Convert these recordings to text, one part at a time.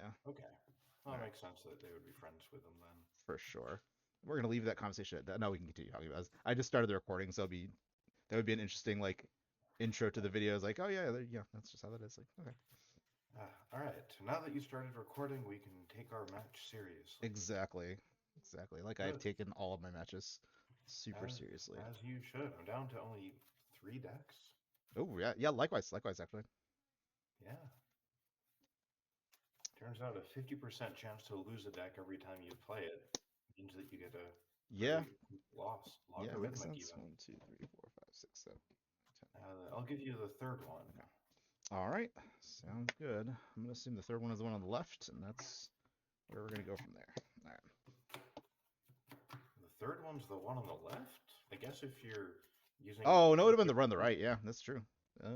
Yeah. Okay. Well, it All right. makes sense that they would be friends with him then. For sure. We're gonna leave that conversation at that. No, we can continue talking about this. I just started the recording, so that would be an interesting like intro to the videos. Like, oh yeah, yeah, that's just how that is. Like, okay. All right. Now that you started recording, we can take our match seriously. Exactly. Exactly. Like I've Good. taken all of my matches super As seriously. as you should. I'm down to only 3 decks. Oh yeah, yeah. Likewise, actually. Yeah. Turns out a 50% chance to lose a deck every time you play it means that you get a Yeah, pretty loss, yeah. Makes logarithmic sense. even. 1, 2, 3, 4, 5, 6, 7, 10. I'll give you the third one. Okay. All right. Sounds good. I'm gonna assume the third one is the one on the left, and that's where we're gonna go from there. All right. The third one's the one on the left? I guess if you're using... Oh no, it would have been the run on the right. Yeah, that's true. No,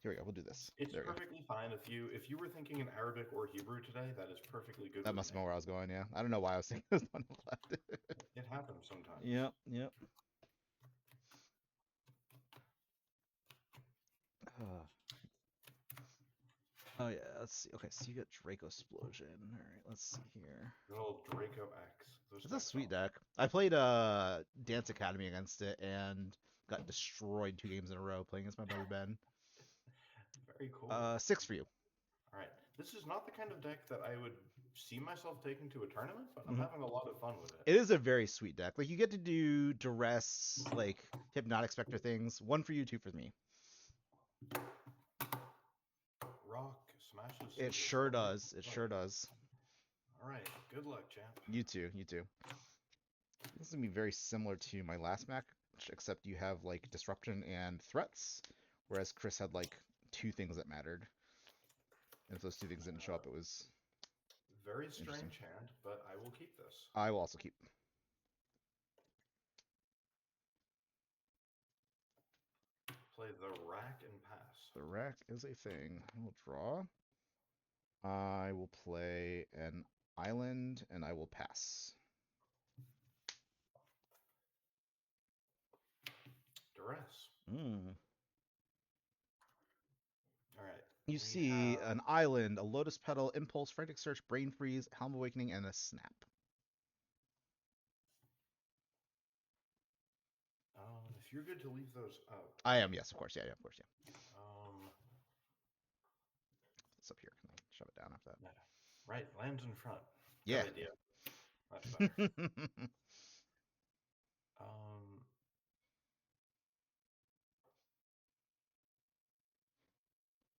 Here we go. We'll do this. it's There we go. perfectly fine. If you were thinking in Arabic or Hebrew today, that is perfectly good That with must have me. been where I was going. Yeah, I don't know why I was thinking it was one on the left. It happens sometimes. Yep, yep. Uh, oh yeah, let's see. Okay, so you got Draco Explosion. All right, let's see here. Good old Draco X. Those It's a decks sweet are deck. I played Dance Academy against it and got destroyed 2 games in a row playing against my buddy Ben. very cool. 6 for you. All right. This is not the kind of deck that I would see myself taking to a tournament, but I'm Mhm. having a lot of fun with it. It is a very sweet deck. Like you get to do Duress, like Hypnotic Specter things. 1 for you, 2 for me. Rock smashes. It sure does. It sure does. All right. Good luck, champ. You too. You too. This is gonna be very similar to my last match, except you have like disruption and threats, whereas Chris had like 2 things that mattered. And if those 2 things didn't show up, it was Very interesting. strange hand, but I will keep this. I will also keep. Play the rack and pass. The rack is a thing. I will draw. I will play an island and I will pass. Duress. Mm. All right. You We see have an island, a Lotus Petal, Impulse, Frantic Search, Brain Freeze, Helm of Awakening, and a Snap. if you're good to leave those out. I am, yes, of course. Yeah, of course, yeah. It's up here. Can I shove it down after that? Yeah. Right, lands in front. Yeah. Good idea. Much better.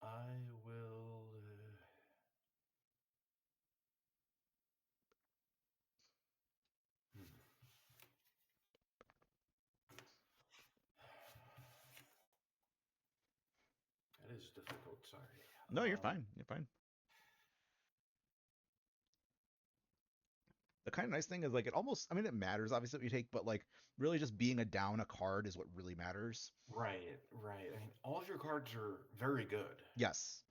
I will. That is difficult. Sorry. No, you're fine. You're fine. The kind of nice thing is like it almost, I mean, it matters obviously what you take, but like really just being down a card is what really matters. Right, right. I mean, all of your cards are very good. Yes.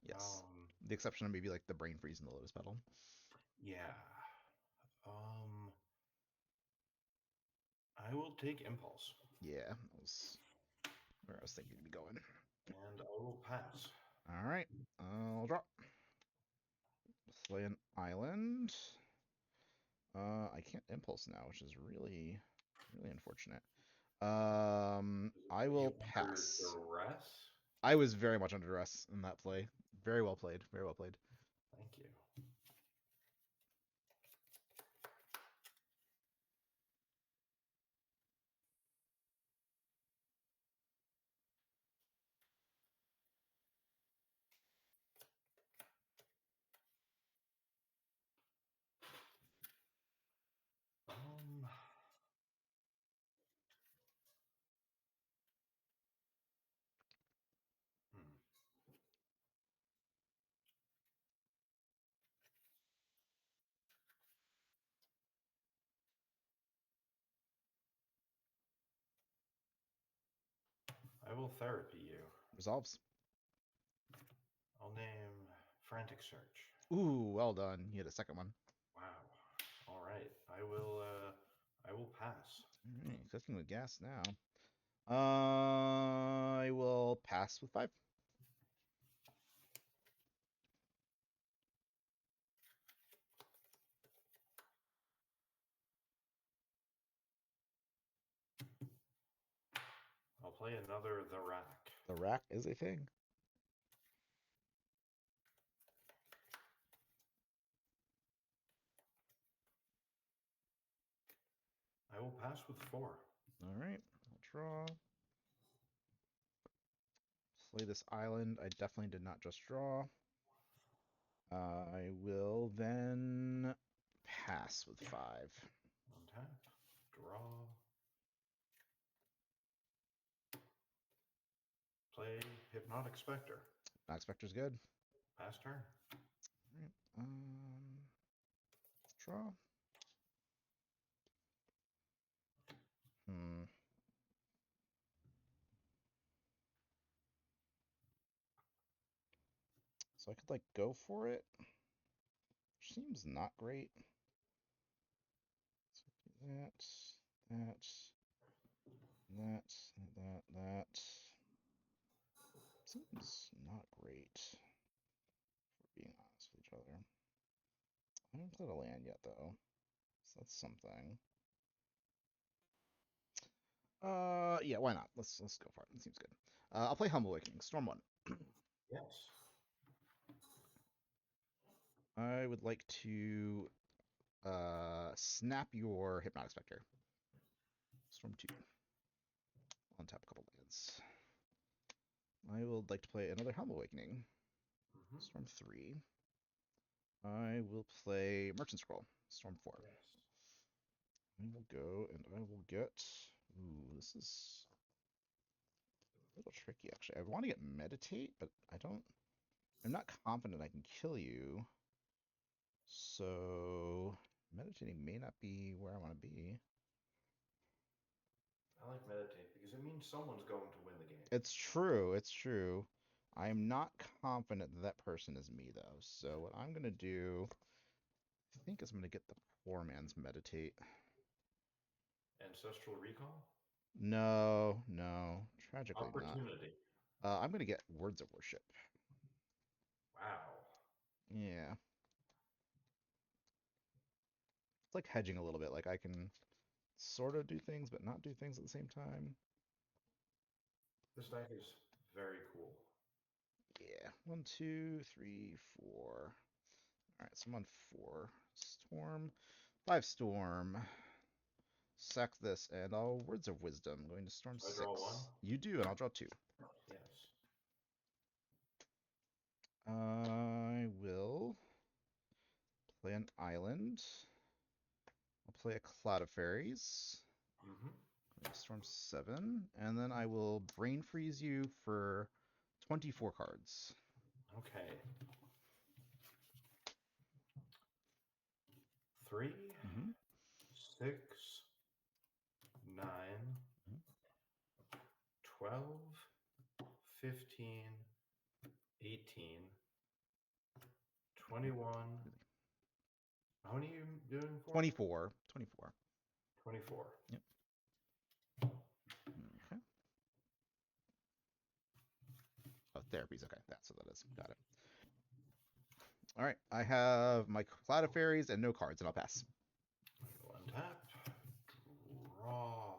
Yes. Um, The exception of maybe like the Brain Freeze and the Lotus Petal. yeah. I will take Impulse. Yeah, that was where I was thinking to be going. And I will pass. All right, I'll drop. Play an island. I can't impulse now, which is really, really unfortunate. I will pass. Duress? I was very much under duress in that play. Very well played. Very well played. Thank you. I will therapy you. Resolves. I'll name Frantic Search. Ooh, well done. You had a second one. Wow. All right. I will pass. All right, cooking with gas now. I will pass with 5. play another The Rack. The rack is a thing. I will pass with 4. All right, I'll draw. Play this island. I definitely did not just draw. I will then pass with 5. Untap, draw. Play Hypnotic Specter. Hypnotic Specter's good. Pass turn. All right, draw. So I could like go for it. Which seems not great. So that. Seems not great, for being honest with each other. I haven't played a land yet though. So that's something. Yeah, why not? Let's go for it. It seems good. I'll play Helm of Awakening, Storm 1. Yes. I would like to snap your Hypnotic Specter. Storm 2. Untap a couple lands. I would like to play another Helm of Awakening. Storm 3. I will play Merchant Scroll. Storm 4. Yes. I will go and I will get... Ooh, this is a little tricky, actually. I want to get Meditate, but I'm not confident I can kill you. So, meditating may not be where I want to be. I like Meditate because it means someone's going to win the game. It's true, it's true. I am not confident that person is me, though. So what I'm going to do, I think is I'm going to get the poor man's Meditate. Ancestral Recall? No, tragically Opportunity. not. I'm going to get Words of Worship. Wow. Yeah. It's like hedging a little bit. Like I can sort of do things, but not do things at the same time. This deck is very cool. Yeah. 1, 2, 3, 4. All right, so I'm on 4 Storm. 5 Storm. Sack this, and I'll Words of Wisdom. Going to Storm So I 6. draw 1? You do, and I'll draw 2. Yes. I will play an island. I'll play a Cloud of Faeries. Storm 7, and then I will Brain Freeze you for 24 cards. Okay. 3, 6, 9, 12, 15, 18, 21. How many are you doing for? 24. 24. Yep. Okay. Oh, therapies. Okay, that's what that is. Got it. All right, I have my Cloud of Fairies and no cards, and I'll pass. Untap. Draw.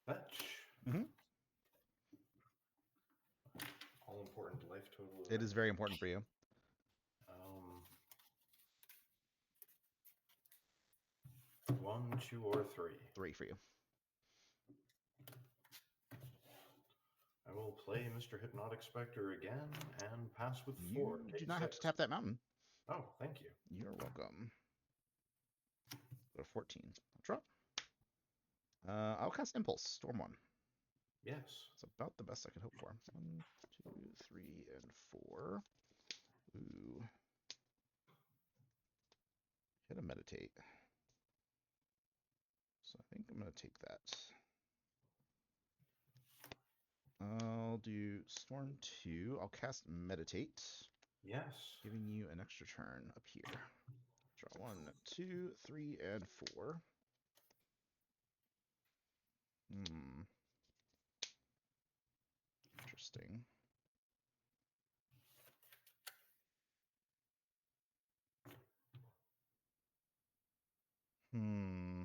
Fetch. All important life total. It is very important for you. 1, 2, or 3. 3 for you. I will play Mr. Hypnotic Specter again and pass with 4. You do not have to tap that mountain. Oh, thank you. You're welcome. Go to 14. I'll drop. I'll cast Impulse. Storm 1. Yes. It's about the best I could hope for. 1, 2, 3, and 4. Ooh. Hit a Meditate. So I think I'm going to take that. I'll do Storm 2. I'll cast Meditate. Yes. Giving you an extra turn up here. Draw 1, 2, 3, and 4. Interesting. Hmm.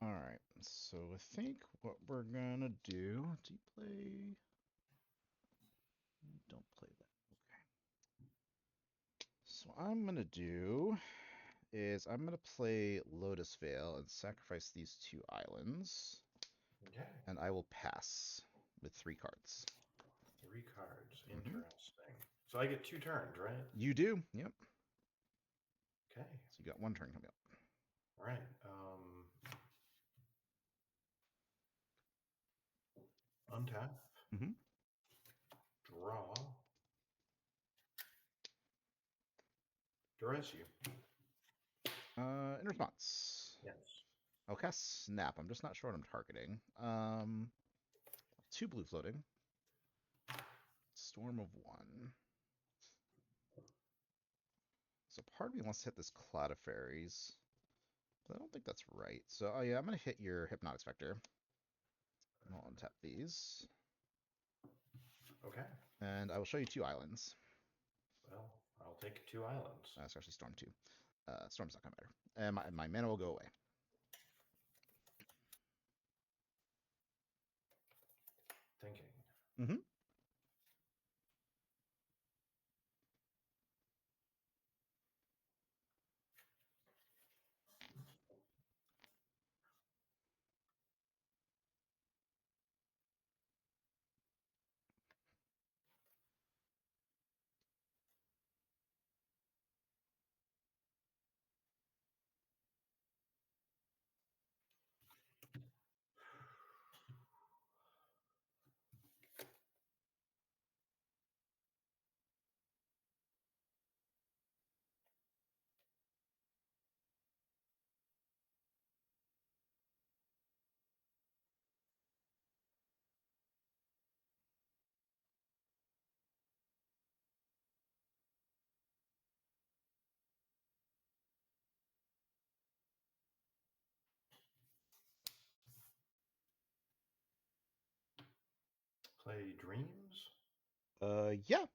All right. So I think what we're gonna do. Do you play? Don't play that. Okay. So what I'm gonna do is I'm gonna play Lotus Vale and sacrifice these 2 islands, Okay. and I will pass with 3 cards. 3 cards. Mhm. Interesting. So I get 2 turns, right? You do. Yep. Okay. So you got 1 turn coming up. All right. Untap. Mhm. Draw. Duress you. In response, Yes. I'll cast Snap. I'm just not sure what I'm targeting. 2 blue floating. Storm of 1. So part of me wants to hit this Cloud of Faeries, but I don't think that's right. So, oh yeah, I'm gonna hit your Hypnotic Specter. And I'll untap these. Okay. And I will show you 2 islands. Well, I'll take 2 islands. It's actually Storm 2. Storm's not gonna matter. And my mana will go away. Thinking. Mm-hmm. Play Dreams. Yeah.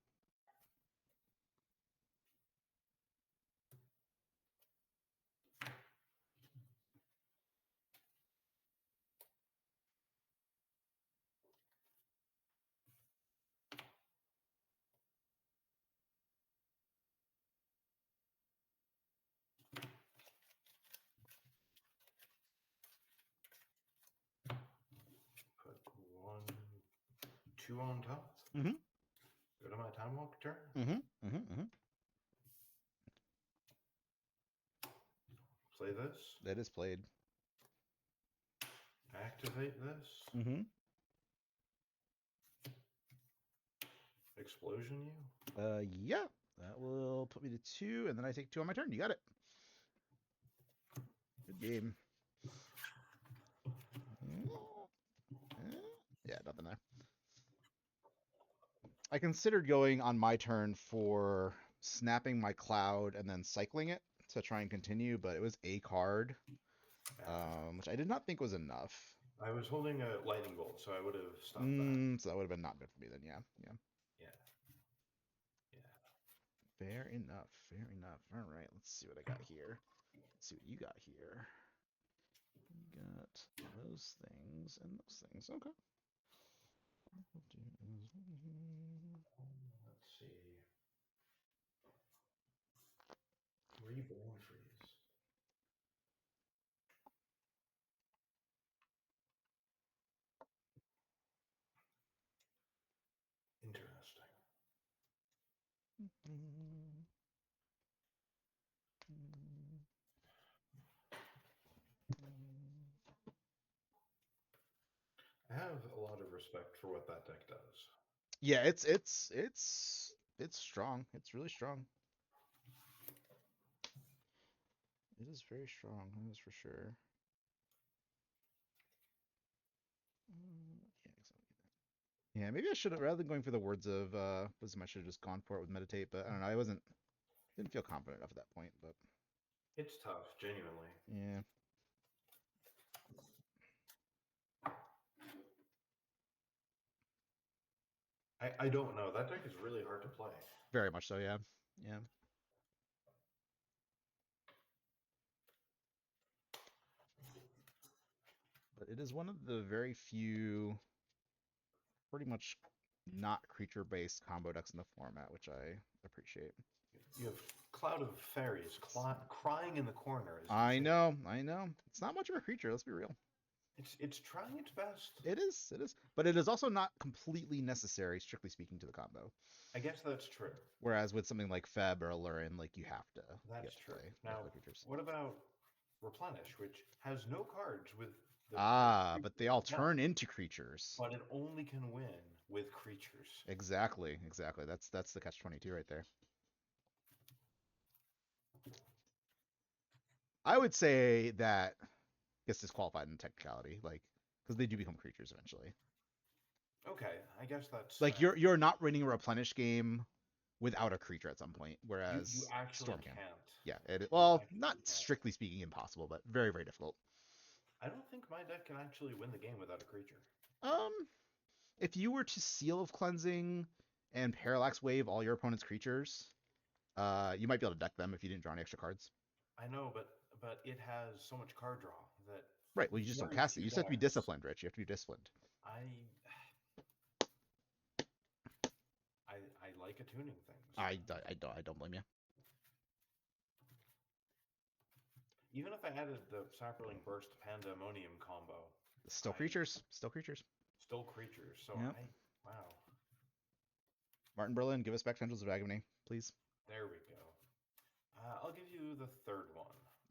Put 1, 2 on top. Mm-hmm. Go to my time walk turn. Mm-hmm. Mm-hmm. Mm-hmm. Play this. That is played. Activate this. Mm-hmm. Explosion you. Yeah. That will put me to 2, and then I take 2 on my turn. You got it. Good game. Yeah, nothing there. I considered going on my turn for snapping my cloud and then cycling it to try and continue, but it was a card, which I did not think was enough. I was holding a lightning bolt, so I would have stopped that. So that would have been not good for me then. Yeah. Yeah. Yeah. Fair enough. Fair enough. All right, let's see what I got here. Let's see what you got here. You got those things and those things. Okay. Let's see. Reborn freeze. Interesting. I have a lot of respect for what that deck does. Yeah, it's strong. It's really strong. It is very strong. That is for sure. Yeah, maybe I should have, rather than going for the words of wisdom, I should have just gone for it with meditate. But I don't know. I didn't feel confident enough at that point. But It's tough, genuinely. yeah. I don't know. That deck is really hard to play. Very much so, yeah. Yeah. But it is one of the very few pretty much not creature-based combo decks in the format, which I appreciate. You have Cloud of Faeries crying in the corner. I know. It's not much of a creature, let's be real. It's trying its best. It is. But it is also not completely necessary, strictly speaking, to the combo. I guess that's true. Whereas with something like Feb or Alurin, like you have to. That's true. Play now, creatures. What about Replenish, which has no cards with but they all turn into creatures. But it only can win with creatures. Exactly. That's the catch-22 right there. I would say that gets disqualified in technicality, like because they do become creatures eventually. Okay, I guess that's like you're not winning a replenish game without a creature at some point, whereas you actually Storm can't. Yeah, well, not strictly speaking impossible, but very, very difficult. I don't think my deck can actually win the game without a creature. If you were to Seal of Cleansing and Parallax Wave all your opponent's creatures, you might be able to deck them if you didn't draw any extra cards. I know, but it has so much card draw that. Right. Well, you just don't cast it. You just have to be disciplined, Rich. You have to be disciplined. I like attuning things. I don't blame you. Even if I added the Saproling Burst Pandemonium combo. Still creatures. Still creatures. So yep. Wow. Martin Berlin, give us back Tendrils of Agony, please. There we go. I'll give you the third one.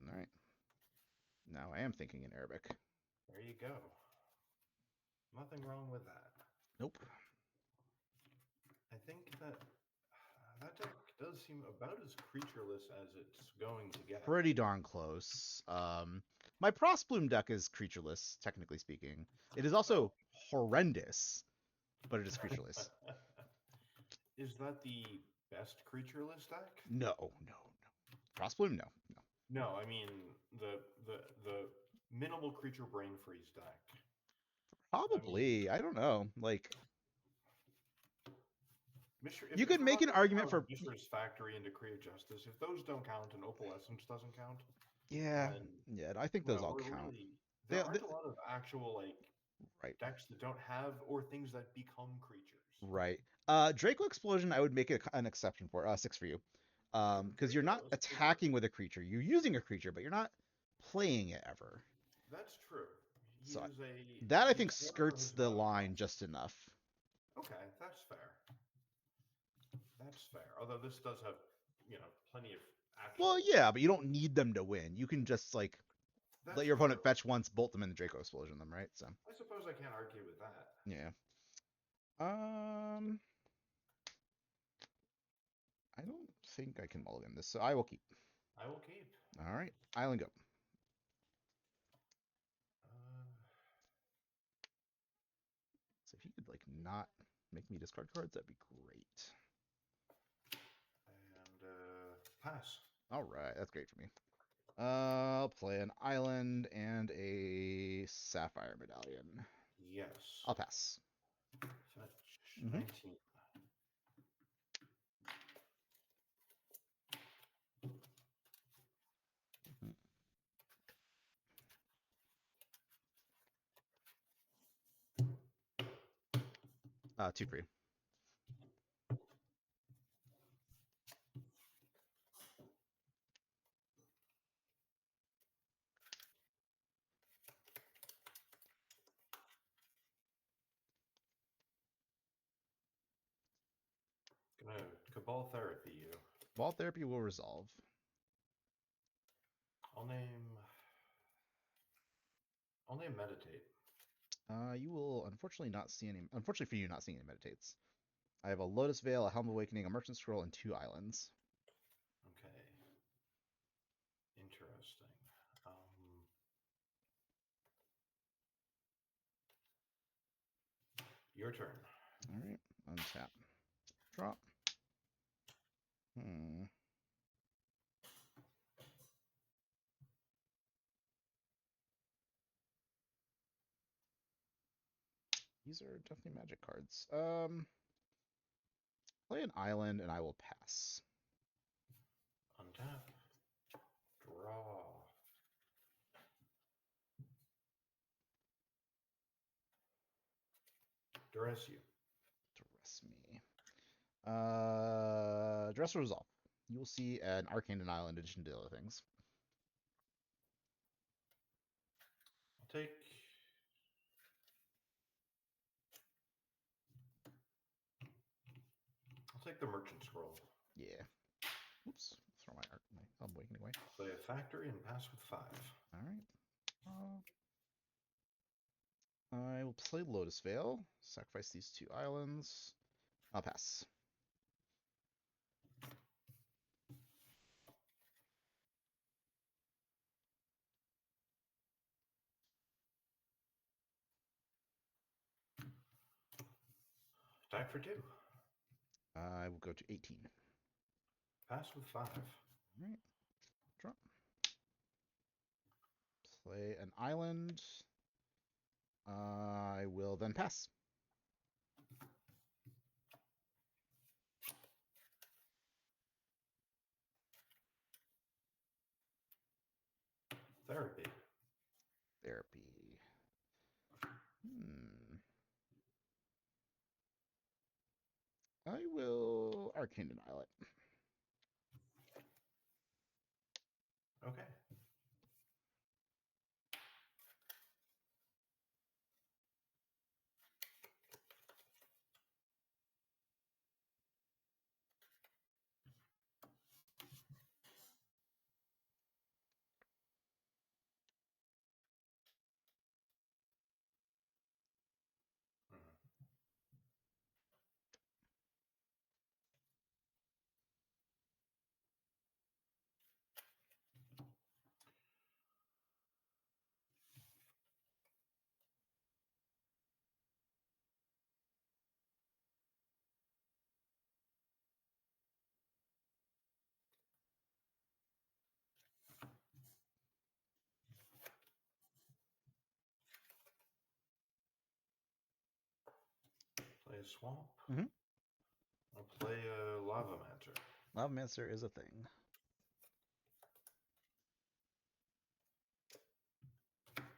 All right. Now I am thinking in Arabic. There you go. Nothing wrong with that. Nope. I think that deck does seem about as creatureless as it's going to get. Pretty darn close. My Frostbloom deck is creatureless, technically speaking. It is also horrendous, but it is creatureless. Is that the best creatureless deck? No. Frostbloom, no. No, I mean the minimal creature brain freeze deck. Probably. I don't know. Like Mishra, you could make an argument for Mishra's Factory into Create Justice. If those don't count and Opalescence doesn't count, yeah, I think those all count. There aren't a lot of actual decks that don't have or things that become creatures. Right. Draco Explosion, I would make an exception for 6 for you, because you're not attacking with a creature. You're using a creature, but you're not playing it ever. That's true. That I think skirts the line just enough. Okay, that's fair. Although this does have, plenty of actual... Well, yeah, but you don't need them to win. You can just, let your opponent fetch once, bolt them, and Draco Explosion them, right? So I suppose I can't argue with that. Yeah. I don't think I can mulligan this, so I will keep. All right. Island go. So if you could, not make me discard cards, that'd be great. Pass. All right, that's great for me. I'll play an island and a Sapphire Medallion. Yes. I'll pass. Fetch 19. 2 free. Gonna Cabal Therapy you. Cabal Therapy will resolve. I'll name Meditate. You will unfortunately not see any. Unfortunately for you, not seeing any Meditates. I have a Lotus Vale, a Helm of Awakening, a Merchant Scroll, and 2 islands. Okay. Interesting. Your turn. All right. Untap. Drop. These are definitely magic cards. play an island, and I will pass. Untap. Draw. Duress you. Duress me. Duress resolve. You will see an Arcane Denial in addition to the other things. I'll take. I'll take the Merchant Scroll. Yeah. Oops. Throw my Helm of Awakening away. Play a factory and pass with 5. All right. I will play Lotus Vale. Sacrifice these 2 islands. I'll pass. Attack for 2. I will go to 18. Pass with 5. All right. Drop. Play an island. I will then pass. Therapy. Therapy. I will Arcane Denial it. Okay. Play a swamp. Mhm. I'll play a Lavamancer. Lavamancer is a thing.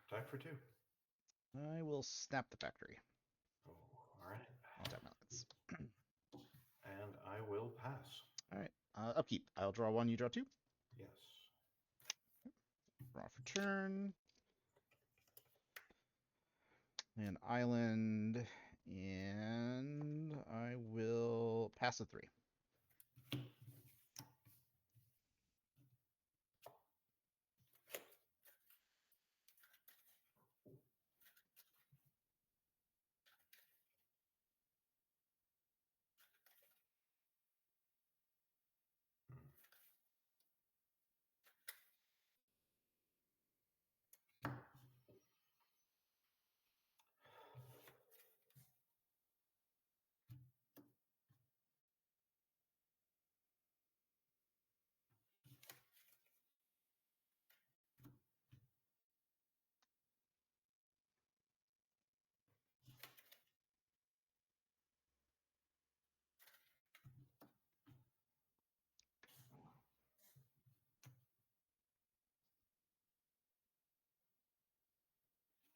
Attack for 2. I will snap the factory. Oh, all right. I'll tap my lands. And I will pass. All right. Upkeep. I'll draw 1. You draw 2. Yes. Draw for turn. An island, and I will pass a 3.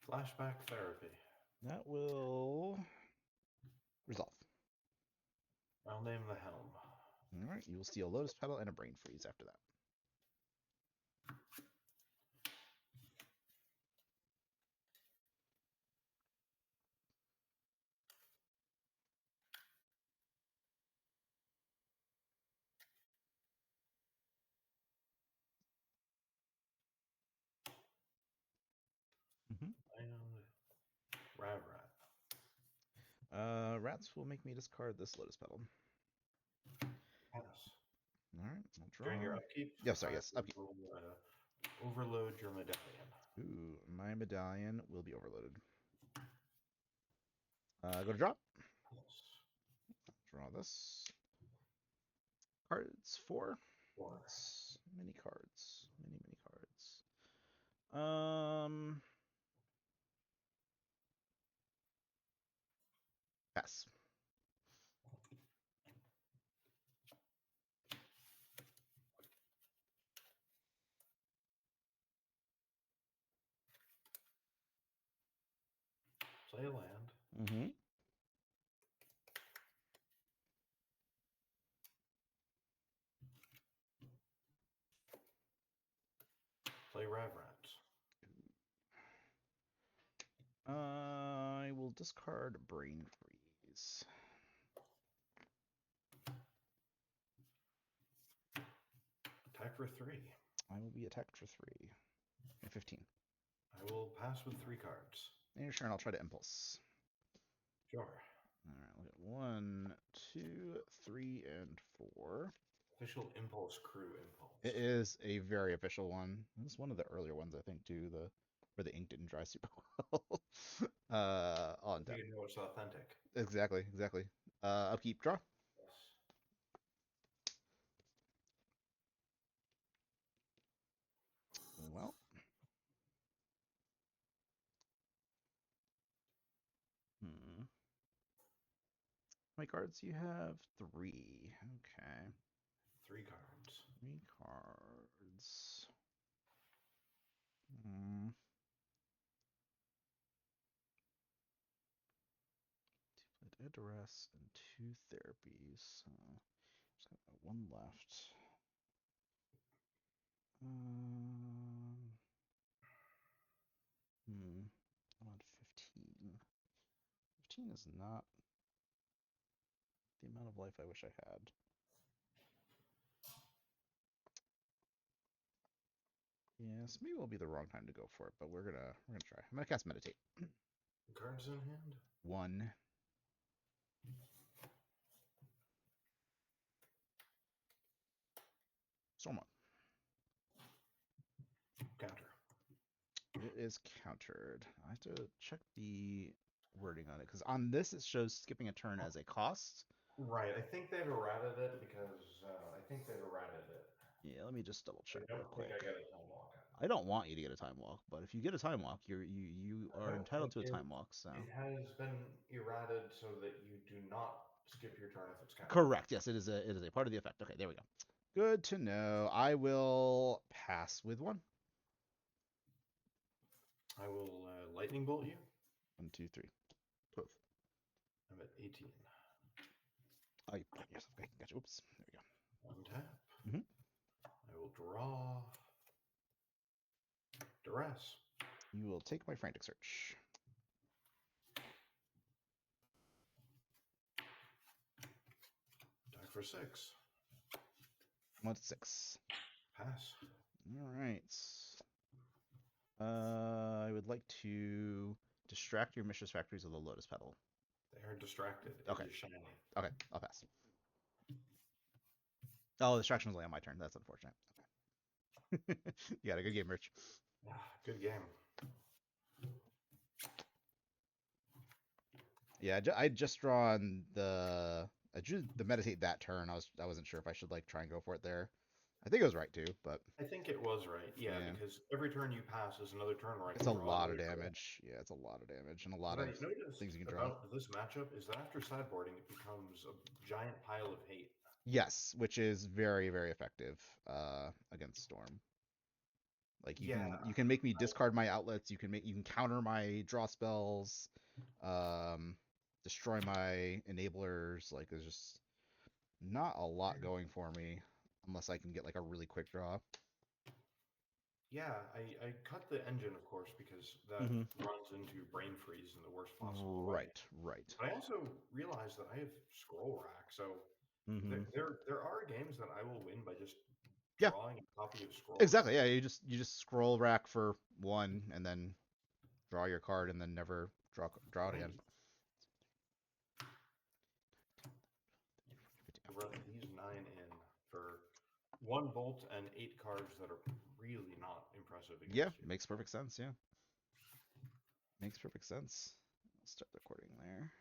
Flashback therapy. That will resolve. I'll name the Helm. All right. You will steal Lotus Petal and a Brain Freeze after that. And Rav Rat. Rats will make me discard this Lotus Petal. Pass. All right. I'll draw. During your upkeep, Yeah, sorry, yes, upkeep. will, overload your medallion. Ooh, my medallion will be overloaded. Go to drop. Yes. Draw this. Cards 4. 4. That's many cards. Many cards. Pass. Play a land. Mm-hmm. Play Ravrats. I will discard Brain Freeze. Attack for 3. I will be attacked for 3. 15. I will pass with 3 cards. And your turn, I'll try to impulse. Sure. Alright, look at 1, 2, 3, and 4. Official Impulse Crew Impulse. It is a very official one. It's one of the earlier ones, I think, too. Where the ink didn't dry super well. On tap. You know it's authentic. Exactly. Upkeep, draw. Yes. Well. How many cards do you have? 3. Okay. 3 cards. 3 cards. Two Duress and 2 therapies. So just got 1 left. I want 15. 15 is not the amount of life I wish I had. Yes, maybe it'll be the wrong time to go for it, but we're gonna try. I'm gonna cast Meditate. Cards in hand? 1. Tormod. Counter. It is countered. I have to check the wording on it, because on this it shows skipping a turn as a cost. Right, I think they've errated it because Yeah, let me just double check I real don't quick. think I get a time walk. I don't want you to get a time walk, but if you get a time walk, you are entitled to a time walk. So it has been errated so that you do not skip your turn if it's countered. correct. Yes, it is a part of the effect. Okay, there we go. Good to know. I will pass with 1. I will lightning bolt you. 1, 2, 3. 12. I'm at 18. Oh, you put yourself. Okay, gotcha. Oops. There we go. 1 tap. Mhm. I will draw. Duress. You will take my Frantic Search. Attack for 6. 1 to 6. Pass. All right. I would like to distract your Mishra's Factories with a Lotus Petal. They are distracted. Okay. It is shiny. Okay, I'll pass. Oh, the distraction was only on my turn. That's unfortunate. Okay. You got a good game, Rich. Good game. Yeah, I just drawn I drew the meditate that turn. I wasn't sure if I should like try and go for it there. I think it was right too, but I think it was right. Yeah, because every turn you pass is another turn where I it's can a draw lot of another card. damage. Yeah, it's a lot of damage and a lot What of I noticed things you can draw. about this matchup is that after sideboarding, it becomes a giant pile of hate. Yes, which is very, very effective against Storm. Like you can make me discard my outlets. You can counter my draw spells, destroy my enablers. Like there's just not a lot going for me unless I can get like a really quick draw. Yeah, I cut the engine, of course, because that runs into brain freeze in the worst possible way. Right. But I also realized that I have scroll rack, so there are games that I will win by just drawing a copy of scroll. Exactly. Yeah, you just scroll rack for 1 and then draw your card and then never draw it again. Run these 9 in for 1 bolt and 8 cards that are really not impressive against you. Makes perfect sense. Yeah, makes perfect sense. I'll start the recording there.